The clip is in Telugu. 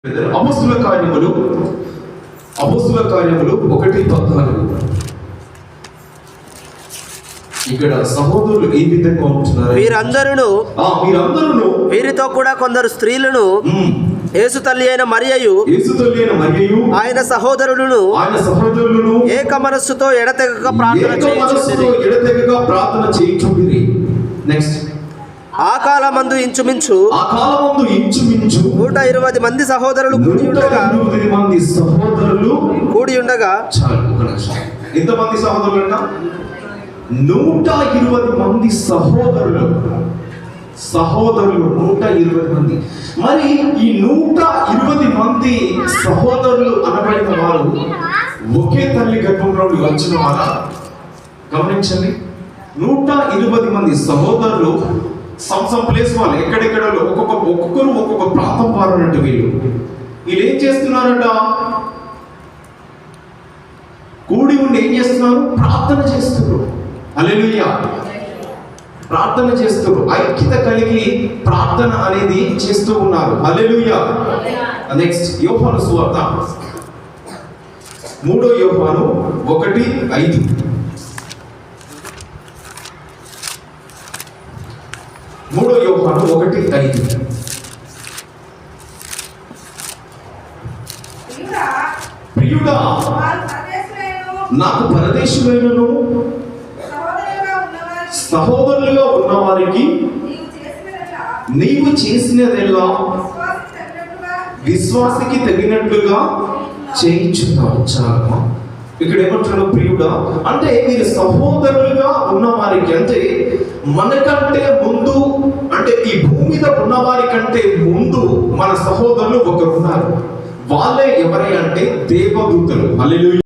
అపోస్తుల కార్యములు 1:14. ఇక్కడ సహోదరులు ఏ విధంగా ఉంటున్నారు? వీరందరూ వీరితో కూడా కొందరు స్త్రీలను యేసు తల్లి అయిన మరియయు ఆయన సహోదరులను ఏక మనస్సుతో ఎడతెగక ప్రార్థన చేయుచుండిరి. నెక్స్ట్, ఆ కాలమందు ఇంచుమించు 120 మంది సహోదరులు కూడి ఉండగా ఎంతమంది సహోదరులు అంట? 120 మంది సహోదరులు 120 మంది. మరి ఈ 120 మంది సహోదరులు అనబడిన వారు ఒకే తల్లి గర్భంలో వచ్చిన వారా? గమనించండి, 120 మంది సహోదరులు సమ్ ప్లేస్ వాళ్ళు, ఎక్కడెక్కడ ఒక్కొక్కరు ఒక్కొక్క ప్రాంతం వారన్నట్టు. వీళ్ళు ఏం చేస్తున్నారట? కూడి ఉండి ఏం చేస్తున్నారు? ప్రార్థన చేస్తున్నారు. హల్లెలూయా! ప్రార్థన చేస్తున్నారు, ఐక్యత కలిగి ప్రార్థన అనేది చేస్తూ ఉన్నారు. హల్లెలూయా! నెక్స్ట్, యోహాను సువార్త 3వ యోహాను 1:5. 3వ యోహాను 1:5. ప్రియుడా, నాకు పరదేశులైనను సహోదరులుగా ఉన్నవారికి నీవు చేసినదెల్లా విశ్వాసికి తగినట్లుగా చేయించున్నావు. చాలా ఇక్కడ ఏమంటున్నాడు? ప్రియుడా అంటే మీరు సహోదరులుగా ఉన్నవారికి, అంటే మనకంటే ముందు, అంటే ఈ భూమి మీద ఉన్నవారి కంటే ముందు మన సహోదరులు ఒకరు ఉన్నారు. వాళ్ళే ఎవరై అంటే దేవదూతలు. హల్లెలూయా!